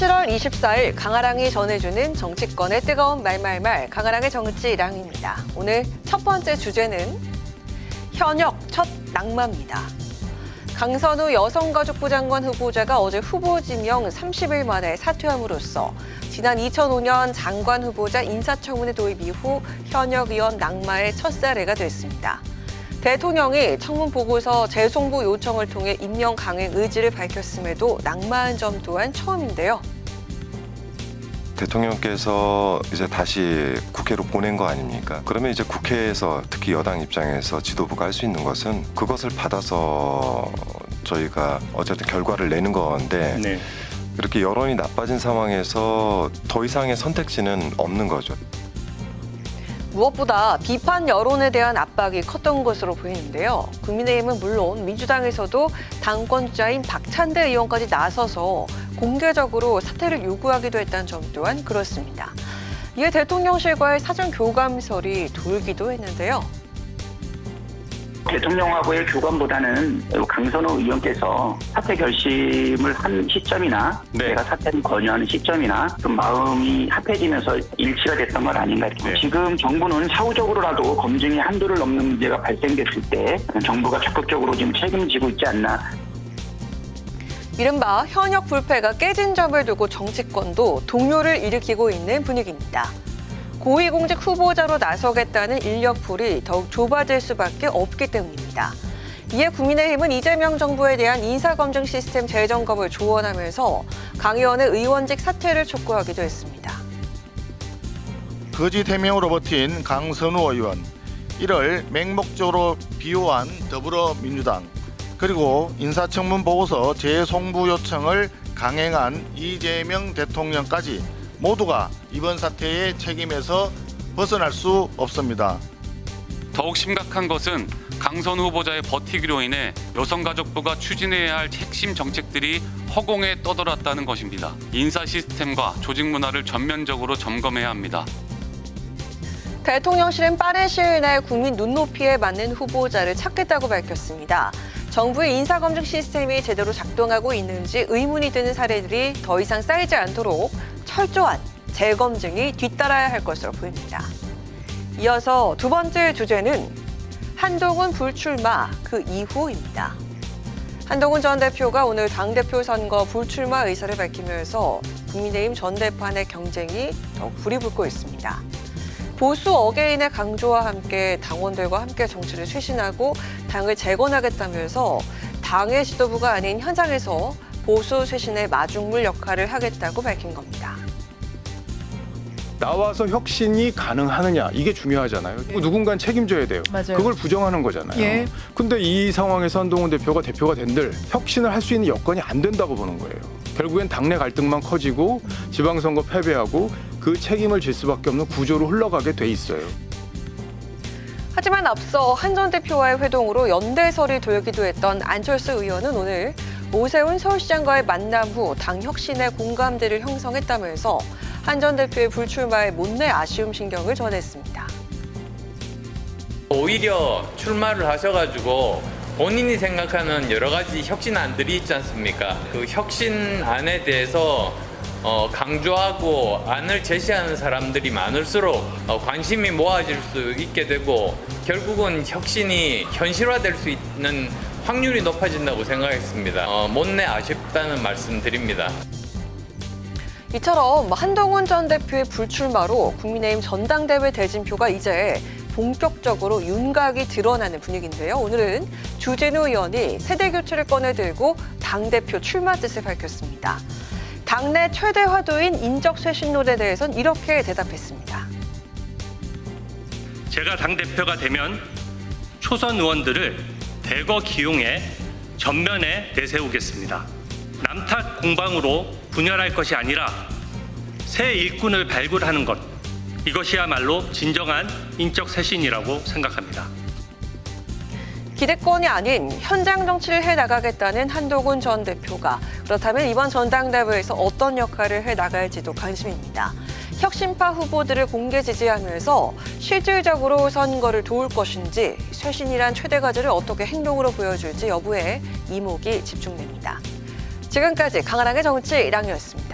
7월 24일 강아랑이 전해주는 정치권의 뜨거운 말말말 강아랑의 정치랑입니다. 오늘 첫 번째 주제는 현역 첫 낙마입니다. 강선우 여성가족부 장관 후보자가 어제 후보 지명 30일 만에 사퇴함으로써 지난 2005년 장관 후보자 인사청문회 도입 이후 현역 의원 낙마의 첫 사례가 됐습니다. 대통령이 청문 보고서 재송부 요청을 통해 임명 강행 의지를 밝혔음에도 낙마한 점 또한 처음인데요. 대통령께서 이제 다시 국회로 보낸 거 아닙니까? 그러면 이제 국회에서 특히 여당 입장에서 지도부가 할 수 있는 것은 그것을 받아서 저희가 어쨌든 결과를 내는 건데 네. 이렇게 여론이 나빠진 상황에서 더 이상의 선택지는 없는 거죠. 무엇보다 비판 여론에 대한 압박이 컸던 것으로 보이는데요. 국민의힘은 물론 민주당에서도 당권자인 박찬대 의원까지 나서서 공개적으로 사퇴를 요구하기도 했다는 점 또한 그렇습니다. 이에 대통령실과의 사전 교감설이 돌기도 했는데요. 대통령하고의 교감보다는 강선우 의원께서 사퇴 결심을 한 시점이나 내가 사퇴를 권유하는 시점이나 좀 마음이 합해지면서 일치가 됐던 건 아닌가. 지금 정부는 사후적으로라도 검증이 한도를 넘는 문제가 발생됐을 때 정부가 적극적으로 지금 책임지고 있지 않나. 이른바 현역 불패가 깨진 점을 두고 정치권도 동요를 일으키고 있는 분위기입니다. 고위공직 후보자로 나서겠다는 인력풀이 더욱 좁아질 수밖에 없기 때문입니다. 이에 국민의힘은 이재명 정부에 대한 인사검증 시스템 재점검을 조언하면서 강 의원의 의원직 사퇴를 촉구하기도 했습니다. 거짓 해명으로 버틴 강선우 의원, 이를 맹목적으로 비호한 더불어민주당, 그리고 인사청문 보고서 재송부 요청을 강행한 이재명 대통령까지 모두가 이번 사태의 책임에서 벗어날 수 없습니다. 더욱 심각한 것은 강선우 후보자의 버티기로 인해 여성가족부가 추진해야 할 핵심 정책들이 허공에 떠돌았다는 것입니다. 인사 시스템과 조직 문화를 전면적으로 점검해야 합니다. 대통령실은 빠른 시일 내에 국민 눈높이에 맞는 후보자를 찾겠다고 밝혔습니다. 정부의 인사검증 시스템이 제대로 작동하고 있는지 의문이 드는 사례들이 더 이상 쌓이지 않도록 철저한 재검증이 뒤따라야 할 것으로 보입니다. 이어서 두 번째 주제는 한동훈 불출마 그 이후입니다. 한동훈 전 대표가 오늘 당대표 선거 불출마 의사를 밝히면서 국민의힘 전대판의 경쟁이 더욱 불이 붙고 있습니다. 보수 어게인의 강조와 함께 당원들과 함께 정치를 쇄신하고 당을 재건하겠다면서 당의 지도부가 아닌 현장에서 보수 쇄신의 마중물 역할을 하겠다고 밝힌 겁니다. 나와서 혁신이 가능하느냐 이게 중요하잖아요. 누군가는 책임져야 돼요. 맞아요. 그걸 부정하는 거잖아요. 예. 근데 이 상황에서 한동훈 대표가 된들 혁신을 할 수 있는 여건이 안 된다고 보는 거예요. 결국엔 당내 갈등만 커지고 지방선거 패배하고 그 책임을 질 수밖에 없는 구조로 흘러가게 돼 있어요. 하지만 앞서 한 전 대표와의 회동으로 연대설이 돌기도 했던 안철수 의원은 오늘 오세훈 서울시장과의 만남 후 당 혁신의 공감대를 형성했다면서 한 전 대표의 불출마에 못내 아쉬움 신경을 전했습니다. 오히려 출마를 하셔가지고 본인이 생각하는 여러 가지 혁신안들이 있지 않습니까? 그 혁신안에 대해서 강조하고 안을 제시하는 사람들이 많을수록 관심이 모아질 수 있게 되고 결국은 혁신이 현실화될 수 있는 확률이 높아진다고 생각했습니다. 못내 아쉽다는 말씀 드립니다. 이처럼 한동훈 전 대표의 불출마로 국민의힘 전당대회 대진표가 이제 본격적으로 윤곽이 드러나는 분위기인데요. 오늘은 주진우 의원이 세대교체를 꺼내들고 당대표 출마 뜻을 밝혔습니다. 당내 최대 화두인 인적쇄신론에 대해선 이렇게 대답했습니다. 제가 당대표가 되면 초선 의원들을 대거 기용해 전면에 내세우겠습니다. 남탓 공방으로 분열할 것이 아니라 새 일꾼을 발굴하는 것, 이것이야말로 진정한 인적 쇄신이라고 생각합니다. 기대권이 아닌 현장 정치를 해나가겠다는 한동훈 전 대표가 그렇다면 이번 전당대회에서 어떤 역할을 해나갈지도 관심입니다. 혁신파 후보들을 공개 지지하면서 실질적으로 선거를 도울 것인지 쇄신이란 최대 과제를 어떻게 행동으로 보여줄지 여부에 이목이 집중됩니다. 지금까지 강아랑의 정치 1학년이었습니다.